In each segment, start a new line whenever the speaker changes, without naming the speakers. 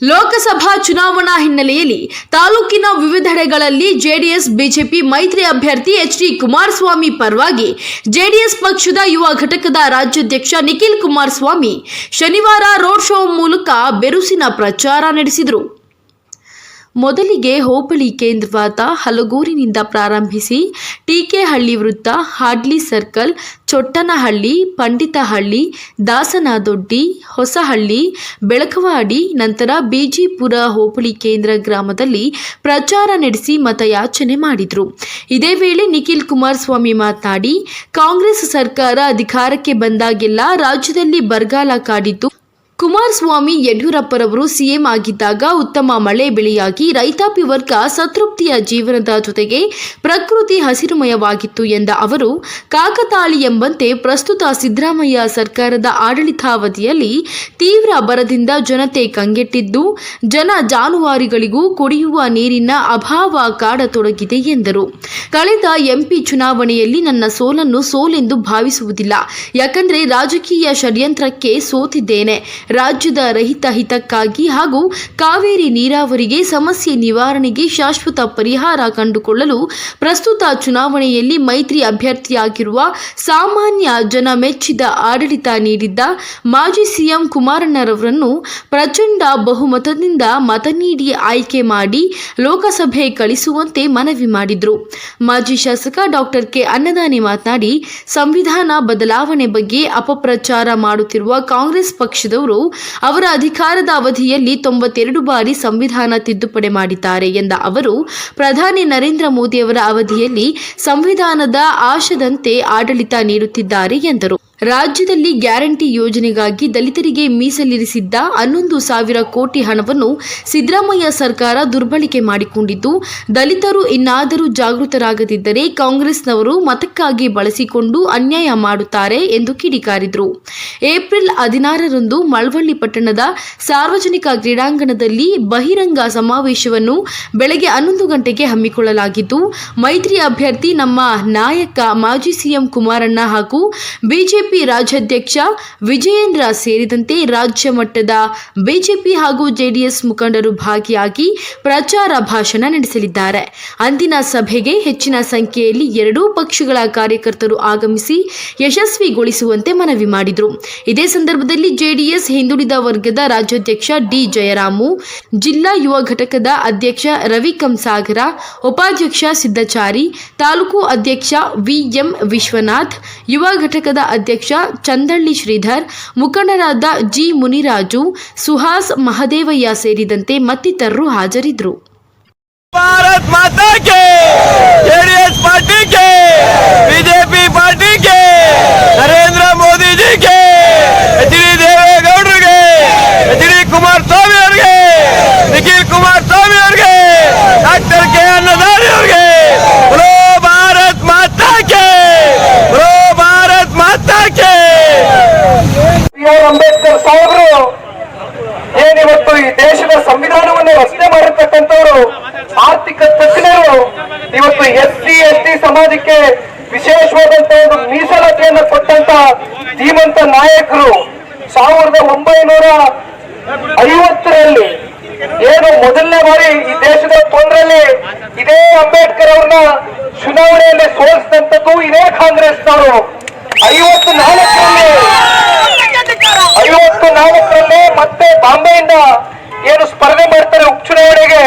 ಲೋಕಸಭಾ ಚುನಾವಣಾ ಹಿನ್ನೆಲೆಯಲ್ಲಿ ತಾಲೂಕಿನ ವಿವಿಧೆಡೆಗಳಲ್ಲಿ ಜೆಡಿಎಸ್ ಬಿಜೆಪಿ ಮೈತ್ರಿ ಅಭ್ಯರ್ಥಿ ಎಚ್.ಡಿ. ಕುಮಾರಸ್ವಾಮಿ ಪರವಾಗಿ ಜೆಡಿಎಸ್ ಪಕ್ಷದ ಯುವ ಘಟಕದ ರಾಜ್ಯಾಧ್ಯಕ್ಷ ನಿಖಿಲ್ ಕುಮಾರಸ್ವಾಮಿ ಶನಿವಾರ ರೋಡ್ ಶೋ ಮೂಲಕ ಬಿರುಸಿನ ಪ್ರಚಾರ ನಡೆಸಿದರು. ಮೊದಲಿಗೆ ಹೋಬಳಿ ಕೇಂದ್ರವಾದ ಹಲಗೂರಿನಿಂದ ಪ್ರಾರಂಭಿಸಿ ಟೀಕೆಹಳ್ಳಿ ವೃತ್ತ, ಹಾಡ್ಲಿ ಸರ್ಕಲ್, ಚೊಟ್ಟನಹಳ್ಳಿ, ಪಂಡಿತಹಳ್ಳಿ, ದಾಸನದೊಡ್ಡಿ, ಹೊಸಹಳ್ಳಿ, ಬೆಳಕವಾಡಿ, ನಂತರ ಬಿಜಿಪುರ ಹೋಬಳಿ ಕೇಂದ್ರ ಗ್ರಾಮದಲ್ಲಿ ಪ್ರಚಾರ ನಡೆಸಿ ಮತಯಾಚನೆ ಮಾಡಿದರು. ಇದೇ ವೇಳೆ ನಿಖಿಲ್ ಕುಮಾರಸ್ವಾಮಿ ಮಾತನಾಡಿ, ಕಾಂಗ್ರೆಸ್ ಸರ್ಕಾರ ಅಧಿಕಾರಕ್ಕೆ ಬಂದಾಗೆಲ್ಲ ರಾಜ್ಯದಲ್ಲಿ ಬರಗಾಲ ಕಾಡಿದ್ದು, ಕುಮಾರಸ್ವಾಮಿ ಯಡಿಯೂರಪ್ಪರವರು ಸಿಎಂ ಆಗಿದ್ದಾಗ ಉತ್ತಮ ಮಳೆ ಬೆಳೆಯಾಗಿ ರೈತಾಪಿ ವರ್ಗ ಸಂತೃಪ್ತಿಯ ಜೀವನದ ಜೊತೆಗೆ ಪ್ರಕೃತಿ ಹಸಿರುಮಯವಾಗಿತ್ತು ಎಂದ ಅವರು, ಕಾಕತಾಳಿ ಎಂಬಂತೆ ಪ್ರಸ್ತುತ ಸಿದ್ದರಾಮಯ್ಯ ಸರ್ಕಾರದ ಆಡಳಿತಾವಧಿಯಲ್ಲಿ ತೀವ್ರ ಬರದಿಂದ ಜನತೆ ಕಂಗೆಟ್ಟಿದ್ದು, ಜನ ಜಾನುವಾರುಗಳಿಗೂ ಕುಡಿಯುವ ನೀರಿನ ಅಭಾವ ಕಾಡತೊಡಗಿದೆ ಎಂದರು. ಕಳೆದ ಎಂಪಿ ಚುನಾವಣೆಯಲ್ಲಿ ನನ್ನ ಸೋಲನ್ನು ಸೋಲೆಂದು ಭಾವಿಸುವುದಿಲ್ಲ. ಯಾಕಂದ್ರೆ ರಾಜಕೀಯ ಷಡ್ಯಂತ್ರಕ್ಕೆ ಸೋತಿದ್ದೇನೆ. ರಾಜ್ಯದ ರೈತ ಹಿತಕ್ಕಾಗಿ ಹಾಗೂ ಕಾವೇರಿ ನೀರಾವರಿಗೆ ಸಮಸ್ಯೆ ನಿವಾರಣೆಗೆ ಶಾಶ್ವತ ಪರಿಹಾರ ಕಂಡುಕೊಳ್ಳಲು ಪ್ರಸ್ತುತ ಚುನಾವಣೆಯಲ್ಲಿ ಮೈತ್ರಿ ಅಭ್ಯರ್ಥಿಯಾಗಿರುವ ಸಾಮಾನ್ಯ ಜನ ಮೆಚ್ಚಿದ ಆಡಳಿತ ನೀಡಿದ್ದ ಮಾಜಿ ಸಿಎಂ ಕುಮಾರಣ್ಣರವರನ್ನು ಪ್ರಚಂಡ ಬಹುಮತದಿಂದ ಮತ ನೀಡಿ ಆಯ್ಕೆ ಮಾಡಿ ಲೋಕಸಭೆ ಕಳಿಸುವಂತೆ ಮನವಿ ಮಾಡಿದರು. ಮಾಜಿ ಶಾಸಕ ಡಾಕ್ಟರ್ ಕೆ ಅನ್ನದಾನಿ ಮಾತನಾಡಿ, ಸಂವಿಧಾನ ಬದಲಾವಣೆ ಬಗ್ಗೆ ಅಪಪ್ರಚಾರ ಮಾಡುತ್ತಿರುವ ಕಾಂಗ್ರೆಸ್ ಪಕ್ಷದವರು ಅವರ ಅಧಿಕಾರದ ಅವಧಿಯಲ್ಲಿ 92 ಬಾರಿ ಸಂವಿಧಾನ ತಿದ್ದುಪಡಿ ಮಾಡಿದ್ದಾರೆ ಎಂದ ಅವರು, ಪ್ರಧಾನಿ ನರೇಂದ್ರ ಮೋದಿಯವರ ಅವಧಿಯಲ್ಲಿ ಸಂವಿಧಾನದ ಆಶಯದಂತೆ ಆಡಳಿತ ನೀಡುತ್ತಿದ್ದಾರೆ ಎಂದರು. ರಾಜ್ಯದಲ್ಲಿ ಗ್ಯಾರಂಟಿ ಯೋಜನೆಗಾಗಿ ದಲಿತರಿಗೆ ಮೀಸಲಿರಿಸಿದ್ದ 11,000 ಕೋಟಿ ಹಣವನ್ನು ಸಿದ್ದರಾಮಯ್ಯ ಸರ್ಕಾರ ದುರ್ಬಳಕೆ ಮಾಡಿಕೊಂಡಿದ್ದು, ದಲಿತರು ಇನ್ನಾದರೂ ಜಾಗೃತರಾಗದಿದ್ದರೆ ಕಾಂಗ್ರೆಸ್ನವರು ಮತಕ್ಕಾಗಿ ಬಳಸಿಕೊಂಡು ಅನ್ಯಾಯ ಮಾಡುತ್ತಾರೆ ಎಂದು ಕಿಡಿಕಾರಿದರು. ಏಪ್ರಿಲ್ 16ರಂದು ಮಳವಳ್ಳಿ ಪಟ್ಟಣದ ಸಾರ್ವಜನಿಕ ಕ್ರೀಡಾಂಗಣದಲ್ಲಿ ಬಹಿರಂಗ ಸಮಾವೇಶವನ್ನು ಬೆಳಗ್ಗೆ 11 ಗಂಟೆಗೆ ಹಮ್ಮಿಕೊಳ್ಳಲಾಗಿದ್ದು, ಮೈತ್ರಿ ಅಭ್ಯರ್ಥಿ ನಮ್ಮ ನಾಯಕ ಮಾಜಿ ಸಿಎಂ ಕುಮಾರಣ್ಣ ಹಾಗೂ ಬಿಜೆಪಿ ರಾಜ್ಯಾಧ್ಯಕ್ಷ ವಿಜಯೇಂದ್ರ ಸೇರಿದಂತೆ ರಾಜ್ಯ ಮಟ್ಟದ ಬಿಜೆಪಿ ಹಾಗೂ ಜೆಡಿಎಸ್ ಮುಖಂಡರು ಭಾಗಿಯಾಗಿ ಪ್ರಚಾರ ಭಾಷಣ ನಡೆಸಲಿದ್ದಾರೆ. ಅಂದಿನ ಸಭೆಗೆ ಹೆಚ್ಚಿನ ಸಂಖ್ಯೆಯಲ್ಲಿ ಎರಡೂ ಪಕ್ಷಗಳ ಕಾರ್ಯಕರ್ತರು ಆಗಮಿಸಿ ಯಶಸ್ವಿಗೊಳಿಸುವಂತೆ ಮನವಿ ಮಾಡಿದರು. ಇದೇ ಸಂದರ್ಭದಲ್ಲಿ ಜೆಡಿಎಸ್ ಹಿಂದುಳಿದ ವರ್ಗದ ರಾಜ್ಯಾಧ್ಯಕ್ಷ ಡಿ ಜಯರಾಮು, ಜಿಲ್ಲಾ ಯುವ ಘಟಕದ ಅಧ್ಯಕ್ಷ ರವಿ ಕಂಸಾಗರ, ಉಪಾಧ್ಯಕ್ಷ ಸಿದ್ದಚಾರಿ, ತಾಲೂಕು ಅಧ್ಯಕ್ಷ ವಿಎಂ ವಿಶ್ವನಾಥ್, ಯುವ ಘಟಕದ ಅಧ್ಯಕ್ಷ ಚಂದಳ್ಳಿ ಶ್ರೀಧರ್, ಮುಖಂಡರಾದ ಜಿ ಮುನಿರಾಜು, ಸುಹಾಸ್ ಮಹದೇವಯ್ಯ ಸೇರಿದಂತೆ ಮತ್ತಿತರರು ಹಾಜರಿದ್ದರು.
भारत माता के, जेडीएस पार्टी के, बीजेपी पार्टी के, नरेंद्र मोदी जी के, एच.डी. देवेगौडर के, एच.डी. कुमारस्वामी अवರಿಗೆ, निखिल कुमारस्वामी अवರಿಗೆ, डॉक्टर के अन्नदानी अवರಿಗೆ, बोलो भारत माता के, बोलो भारत माता के.
ಅಂಬೇಡ್ಕರ್ ಸಾಹೇಬರು ಏನಿವತ್ತು ಈ ದೇಶದ ಸಂವಿಧಾನವನ್ನು ರಚನೆ ಮಾಡಿರ್ತಕ್ಕಂಥವರು, ಆರ್ಥಿಕ ತಜ್ಞರು, ಇವತ್ತು SC/ST ಸಮಾಜಕ್ಕೆ ವಿಶೇಷವಾದಂತಹ ಒಂದು ಮೀಸಲಾತಿಯನ್ನು ಕೊಟ್ಟಂತ ಧೀಮಂತ ನಾಯಕರು 1950ರಲ್ಲಿ ಏನು ಮೊದಲನೇ ಬಾರಿ ಈ ದೇಶದ ತೊಂದರೆಯಲ್ಲಿ ಇದೇ ಅಂಬೇಡ್ಕರ್ ಅವ್ರನ್ನ ಚುನಾವಣೆಯಲ್ಲಿ ಸೋಲಿಸಿದಂಥದ್ದು ಇದೇ ಕಾಂಗ್ರೆಸ್ನವರು. 54ರಲ್ಲಿ ಮತ್ತೆ ಬಾಂಬೆಯಿಂದ ಏನು ಸ್ಪರ್ಧೆ ಮಾಡ್ತಾರೆ ಉಪಚುನಾವಣೆಗೆ,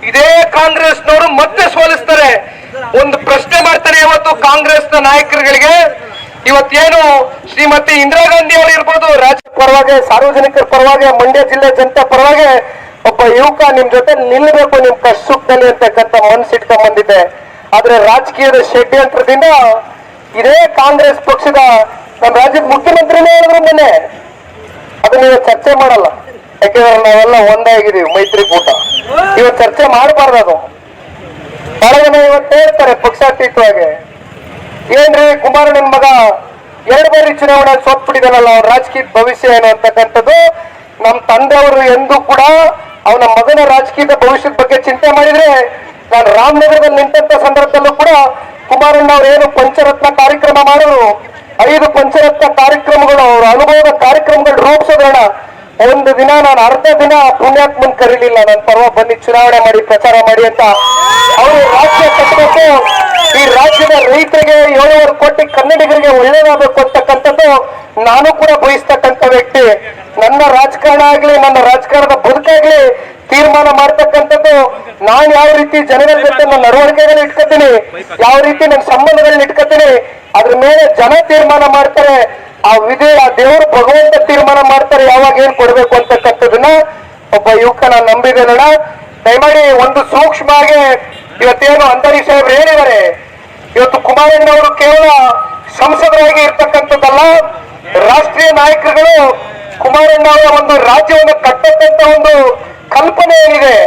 ಇದೇ ಕಾಂಗ್ರೆಸ್ನವರು ಮತ್ತೆ ಸೋಲಿಸ್ತಾರೆ. ಒಂದು ಪ್ರಶ್ನೆ ಮಾಡ್ತಾರೆ ಇವತ್ತು ಕಾಂಗ್ರೆಸ್ನ ನಾಯಕರುಗಳಿಗೆ, ಇವತ್ತೇನು ಶ್ರೀಮತಿ ಇಂದಿರಾ ಗಾಂಧಿ ಅವರು ಇರ್ಬೋದು, ರಾಜ್ಯ ಪರವಾಗಿ, ಸಾರ್ವಜನಿಕರ ಪರವಾಗಿ, ಮಂಡ್ಯ ಜಿಲ್ಲೆ ಜನತೆ ಪರವಾಗಿ ಒಬ್ಬ ಯುವಕ ನಿಮ್ ಜೊತೆ ನಿಲ್ಲಬೇಕು ನಿಮ್ ಕಷ್ಟ ಸುಖದಲ್ಲಿ ಅಂತಕ್ಕಂಥ ಮನಸ್ಸಿಟ್ಕೊಂಡ್ ಬಂದಿದೆ. ಆದ್ರೆ ರಾಜಕೀಯದ ಷಡ್ಯಂತ್ರದಿಂದ ಇದೇ ಕಾಂಗ್ರೆಸ್ ಪಕ್ಷದ ನಮ್ಮ ರಾಜ್ಯದ ಮುಖ್ಯಮಂತ್ರಿನೇ ಹೇಳಿದ್ರು ಮೊನ್ನೆ, ಅದು ನೀವು ಚರ್ಚೆ ಮಾಡಲ್ಲ. ಯಾಕೆಂದ್ರೆ ನಾವೆಲ್ಲ ಒಂದಾಗಿದ್ದೀವಿ, ಮೈತ್ರಿಕೂಟ. ಇವತ್ತು ಚರ್ಚೆ ಮಾಡಬಾರ್ದು. ಅದು ಬಹಳ ಜನ ಇವತ್ತು ಹೇಳ್ತಾರೆ ಪಕ್ಷಾತೀತವಾಗಿ, ಏನ್ರಿ ಕುಮಾರಣ್ಣನ ಮಗ 2 ಬಾರಿ ಚುನಾವಣೆ ಸೋತ್ಬಿಟ್ಟಿದಾನಲ್ಲ, ಅವ್ರ ರಾಜಕೀಯ ಭವಿಷ್ಯ ಏನು ಅಂತಕ್ಕಂಥದ್ದು. ನಮ್ಮ ತಂದೆಯವರು ಎಂದೂ ಕೂಡ ಅವನ ಮಗನ ರಾಜಕೀಯದ ಭವಿಷ್ಯದ ಬಗ್ಗೆ ಚಿಂತೆ ಮಾಡಿದ್ರೆ, ನಾನು ರಾಮನಗರದಲ್ಲಿ ನಿಂತ ಸಂದರ್ಭದಲ್ಲೂ ಕೂಡ ಕುಮಾರಣ್ಣ ಅವ್ರು ಏನು ಪಂಚರತ್ನ ಕಾರ್ಯಕ್ರಮ ಮಾಡಿದ್ರು, 5 ಪಂಚರತ್ನ ಕಾರ್ಯಕ್ರಮಗಳು, ಅವರ ಅನುಭವದ ಕಾರ್ಯಕ್ರಮಗಳು ರೂಪಿಸೋದ್ರಣ ಒಂದು ದಿನ ನಾನು ಅರ್ಧ ದಿನ ಪುಣ್ಯಾತ್ಮನ್ ಕರೀಲಿಲ್ಲ, ನನ್ನ ಪರ್ವ ಬನ್ನಿ ಚುನಾವಣೆ ಮಾಡಿ ಪ್ರಚಾರ ಮಾಡಿ ಅಂತ. ಅವರು ರಾಜ್ಯ ಕಟ್ಟಬೇಕು, ಈ ರಾಜ್ಯದ ರೈತರಿಗೆ 7.5 ಕೋಟಿ ಕನ್ನಡಿಗರಿಗೆ ಒಳ್ಳೇದಾಗಬೇಕು ಅಂತಕ್ಕಂಥದ್ದು ನಾನು ಕೂಡ ಬಯಸ್ತಕ್ಕಂಥ ವ್ಯಕ್ತಿ. ನನ್ನ ರಾಜಕಾರಣ ಆಗ್ಲಿ, ನನ್ನ ರಾಜಕಾರಣದ ಬದುಕಾಗ್ಲಿ ತೀರ್ಮಾನ ಮಾಡ್ತಕ್ಕಂಥದ್ದು ನಾನು ಯಾವ ರೀತಿ ಜನಗಳ ಜೊತೆ ನನ್ನ ನಡವಳಿಕೆಗಳನ್ನ ಇಟ್ಕೊತೀನಿ, ಯಾವ ರೀತಿ ನನ್ನ ಸಂಬಂಧಗಳನ್ನ ಇಟ್ಕೊತೀನಿ, ಅದ್ರ ಮೇಲೆ ಜನ ತೀರ್ಮಾನ ಮಾಡ್ತಾರೆ. ಆ ದೇವರು ಭಗವಂತ ತೀರ್ಮಾನ ಮಾಡ್ತಾರೆ ಯಾವಾಗ ಏನ್ ಕೊಡ್ಬೇಕು ಅಂತಕ್ಕಂಥದನ್ನ. ಒಬ್ಬ ಯುವಕ ನಾನು ನಂಬಿದ್ದೇನಣ್ಣ. ದಯಮಾಡಿ ಒಂದು ಸೂಕ್ಷ್ಮವಾಗಿ ಇವತ್ತೇನು ಅಂಬರೀಶ್ ಸಾಹೇಬ್ರು ಹೇಳಿದ್ದಾರೆ, ಇವತ್ತು ಕುಮಾರಣ್ಣ ಅವರು ಕೇವಲ ಸಂಸದರಾಗಿ ಇರ್ತಕ್ಕಂಥದ್ದಲ್ಲ, ರಾಷ್ಟ್ರೀಯ ನಾಯಕರುಗಳು ಕುಮಾರಣ್ಣ ಅವರ ಒಂದು ರಾಜ್ಯವನ್ನು ಕಟ್ಟತಕ್ಕಂಥ ಒಂದು ಕಲ್ಪನೆ ಏನಿದೆ,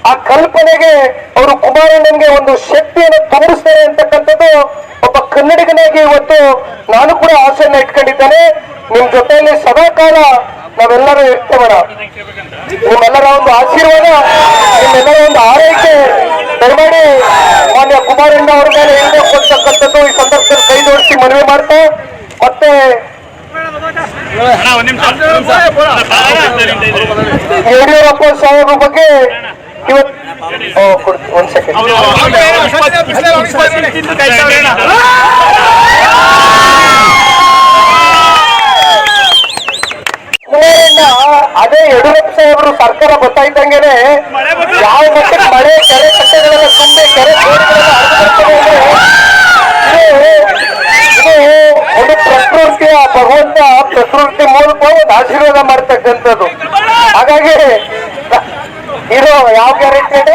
ಆ ಕಲ್ಪನೆಗೆ ಅವರು ಕುಮಾರಣ್ಣನ್ಗೆ ಒಂದು ಶಕ್ತಿಯನ್ನು ತುಂಬಿಸ್ತಾರೆ ಅಂತಕ್ಕಂಥದ್ದು ಒಬ್ಬ ಕನ್ನಡಿಗನಾಗಿ ಇವತ್ತು ನಾನು ಕೂಡ ಆಸೆಯನ್ನ ಇಟ್ಕೊಂಡಿದ್ದೇನೆ. ನಿಮ್ ಜೊತೆಯಲ್ಲಿ ಸದಾಕಾಲ ನಾವೆಲ್ಲರೂ ಇರ್ತೇವಣ. ನಿಮ್ಮೆಲ್ಲರ ಒಂದು ಆಶೀರ್ವಾದ, ನಿಮ್ಮೆಲ್ಲರ ಒಂದು ಆರೈಕೆ ದಯಮಾಡಿ ಮಾನ್ಯ ಕುಮಾರಣ್ಣ ಅವ್ರ ಮೇಲೆ ಹೇಳ್ಬೇಕು ಅಂತಕ್ಕಂಥದ್ದು ಈ ಸಂದರ್ಭದಲ್ಲಿ ಕೈ ಜೋಡಿಸಿ ಮನವಿ ಮಾಡ್ತಾ, ಮತ್ತೆ ಯಡಿಯೂರಪ್ಪ ಸಾಹೇಬ್ರ ಬಗ್ಗೆ ಇವತ್ತು ಒಂದ್ ಸೆಕೆಂಡ್ ಅದೇ ಯಡಿಯೂರಪ್ಪ ಸಾಹೇಬರು ಸರ್ಕಾರ ಗೊತ್ತಾಯ್ತಂಗೆನೆ ಯಾವ ಮಟ್ಟಕ್ಕೆ ಮಳೆ ಕೆರೆ ಕಟ್ಟೆಗಳೆಲ್ಲ ತುಂಬಿ ಕೆರೆ ಇದು ಒಂದು ಪ್ರಕೃತಿಯ ಭಗವಂತ ಪ್ರಕೃತಿ ಮೂಲಕ ಒಂದು ಆಶೀರ್ವಾದ ಮಾಡ್ತಕ್ಕಂಥದ್ದು. ಹಾಗಾಗಿ ಇದು ಯಾವ ಗ್ಯಾರಂಟಿ ಇದೆ?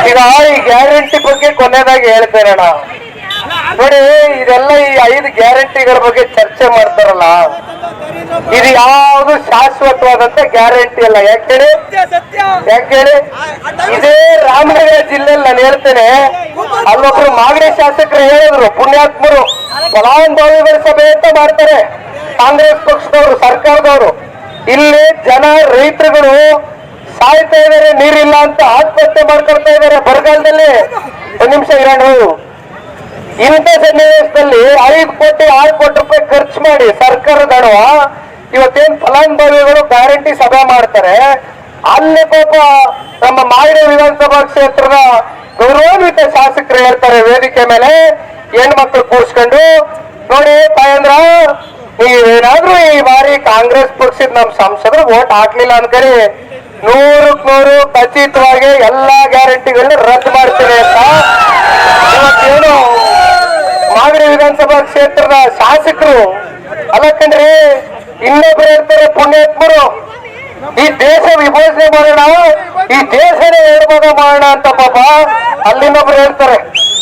ಈಗ ಈ ಗ್ಯಾರಂಟಿ ಬಗ್ಗೆ ಕೊನೆಯದಾಗಿ ಹೇಳ್ತೇನಣ್ಣ. ನೋಡಿ, ಇದೆಲ್ಲ ಈ 5 ಗ್ಯಾರಂಟಿಗಳ ಬಗ್ಗೆ ಚರ್ಚೆ ಮಾಡ್ತಾರಲ್ಲ, ಇದು ಯಾವುದು ಶಾಶ್ವತವಾದಂತ ಗ್ಯಾರಂಟಿ ಅಲ್ಲ. ಯಾಕೆ ಹೇಳಿ, ಇದೇ ರಾಮನಗರ ಜಿಲ್ಲೆಯಲ್ಲಿ ನಾನು ಹೇಳ್ತೇನೆ, ಅಲ್ಲೊಬ್ರು ಮಾಗಡಿ ಶಾಸಕರು ಹೇಳಿದ್ರು, ಪುಣ್ಯಾತ್ಮರು ಫಲಾನುಭವಿಗಳ ಸಭೆ ಅಂತ ಮಾಡ್ತಾರೆ ಕಾಂಗ್ರೆಸ್ ಪಕ್ಷದವರು, ಸರ್ಕಾರದವರು. ಇಲ್ಲಿ ಜನ ರೈತರುಗಳು ಸಾಯ್ತಾ ಇದಾರೆ, ನೀರಿಲ್ಲ ಅಂತ ಆತ್ಮಹತ್ಯೆ ಮಾಡ್ಕೊಳ್ತಾ ಇದಾರೆ ಬರಗಾಲದಲ್ಲಿ. ಒಂದು ನಿಮಿಷ ಇರೋಣ. ಇಂಥ ಸನ್ನಿವೇಶದಲ್ಲಿ 5 ಕೋಟಿ 6 ಕೋಟಿ ರೂಪಾಯಿ ಖರ್ಚು ಮಾಡಿ ಸರ್ಕಾರದ ಹಣ ಇವತ್ತೇನ್ ಫಲಾನುಭವಿಗಳು ಗ್ಯಾರಂಟಿ ಸಭೆ ಮಾಡ್ತಾರೆ. ಅಲ್ಲಿ ಪಾಪ ನಮ್ಮ ಮಾಗಡಿ ವಿಧಾನಸಭಾ ಕ್ಷೇತ್ರದ ಗೌರವಾನ್ವಿತ ಶಾಸಕರು ಹೇಳ್ತಾರೆ ವೇದಿಕೆ ಮೇಲೆ ಹೆಣ್ಮಕ್ಳು ಕೂರ್ಸ್ಕೊಂಡು, ನೋಡಿ ತಾಯಂದ್ರ, ನೀವೇನಾದ್ರೂ ಈ ಬಾರಿ ಕಾಂಗ್ರೆಸ್ ಪಕ್ಷದ ನಮ್ ಸಂಸದರು ವೋಟ್ ಹಾಕ್ಲಿಲ್ಲ ಅನ್ಕರಿ 100% ಖಚಿತವಾಗಿ ಎಲ್ಲಾ ಗ್ಯಾರಂಟಿಗಳನ್ನ ರದ್ದು ಮಾಡ್ತೇನೆ ಅಂತ ಇವತ್ತೇನು ಮಾಗಡಿ ವಿಧಾನಸಭಾ ಕ್ಷೇತ್ರದ ಶಾಸಕರು ಅಲ್ಲ ಕಣ್ರಿ, ಇನ್ನೊಬ್ರು ಹೇಳ್ತಾರೆ ಪುಣ್ಯಾತ್ಮರು, ಈ ದೇಶ ವಿಭಜನೆ ಮಾಡೋಣ, ಈ ದೇಶನೇ 2 ಭಾಗ ಮಾಡೋಣ ಅಂತ ಪಾಪ ಅಲ್ಲಿನೊಬ್ರು ಹೇಳ್ತಾರೆ,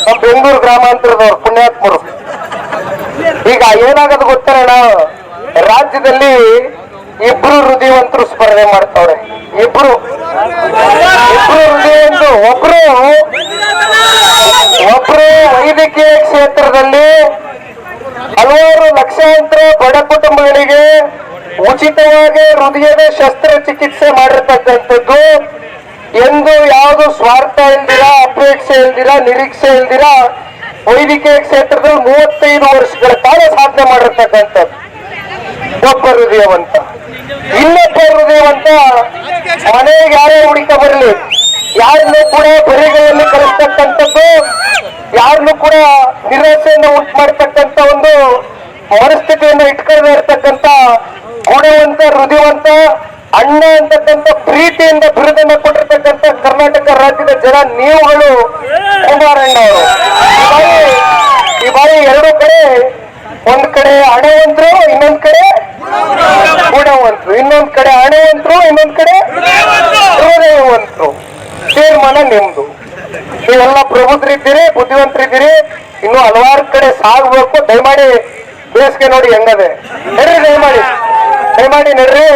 ನಮ್ಮ ಬೆಂಗಳೂರು ಗ್ರಾಮಾಂತರದವ್ರು ಪುಣ್ಯಾತ್ಮರು. ಈಗ ಏನಾಗದು ಗೊತ್ತೇನಣ್ಣ, ರಾಜ್ಯದಲ್ಲಿ 2 ಹೃದಯವಂತರು ಸ್ಪರ್ಧೆ ಮಾಡ್ತಾವ್ರೆ. ಇಬ್ರು ಹೃದಯವಂತರು, ಒಬ್ರು ವೈದ್ಯಕೀಯ ಕ್ಷೇತ್ರದಲ್ಲಿ ಹಲವಾರು ಲಕ್ಷಾಂತರ ಬಡ ಕುಟುಂಬಗಳಿಗೆ ಉಚಿತವಾಗಿ ಹೃದಯದ ಶಸ್ತ್ರಚಿಕಿತ್ಸೆ ಮಾಡಿರ್ತಕ್ಕಂಥದ್ದು. ಎಂದು ಯಾವುದು ಸ್ವಾರ್ಥ ಇಲ್ದಿರ, ಅಪೇಕ್ಷೆ ಇಲ್ದಿರ, ನಿರೀಕ್ಷೆ ಇಲ್ದಿರ ವೈದ್ಯಕೀಯ ಕ್ಷೇತ್ರದಲ್ಲಿ 35 ವರ್ಷಗಳ ಕಾಲ ಸಾಧನೆ ಮಾಡಿರ್ತಕ್ಕಂಥದ್ದು ಒಬ್ಬ ಹೃದಯವಂತ. ಇನ್ನೊಬ್ಬ ಹೃದಯವಂತ ಮನೆಗೆ ಯಾರೇ ಹುಡುಕ ಬರಲಿ, ಯಾರನ್ನೂ ಕೂಡ ಬರಿಗಳಲ್ಲಿ ಕಳಿಸ್ತಕ್ಕಂಥದ್ದು, ಯಾರನ್ನೂ ಕೂಡ ನಿರಾಸೆಯನ್ನು ಉಂಟು ಮಾಡತಕ್ಕಂಥ ಒಂದು ಮನಸ್ಥಿತಿಯನ್ನು ಇಟ್ಕೊಳ್ಳದೆ ಇರ್ತಕ್ಕಂಥ ಗುಣವಂತ ಹೃದಯವಂತ ಅಣ್ಣ ಅಂತಕ್ಕಂಥ ಪ್ರೀತಿಯಿಂದ ಬಿರುದನ್ನು ಕೊಟ್ಟಿರ್ತಕ್ಕಂಥ ಕರ್ನಾಟಕ ರಾಜ್ಯದ ಜನ ನೀವುಗಳು ಕುಮಾರಣ್ಣ ಅವರು. ಈ ಬಾರಿ 2 ಕಡೆ, ಒಂದ್ ಕಡೆ ಹಣವಂತರು, ಇನ್ನೊಂದ್ ಕಡೆ ಗುಣವಂತರು, ಇನ್ನೊಂದ್ ಕಡೆ ಹಣವಂತರು, ಇನ್ನೊಂದ್ ಕಡೆ ಹೃದಯವಂತರು. ತೀರ್ಮಾನ ನಿಮ್ದು. ನೀವೆಲ್ಲ ಪ್ರಬುದ್ಧರಿದ್ದೀರಿ, ಬುದ್ಧಿವಂತರಿದ್ದೀರಿ, ಇನ್ನು ಹಲವಾರು ಕಡೆ ಸಾಗಬೇಕು. ದಯಮಾಡಿ ಬೇಸಿಗೆ ನೋಡಿ ಹೆಂಗದೆ, ನಡ್ರಿ, ದಯಮಾಡಿ ನಡ್ರಿ.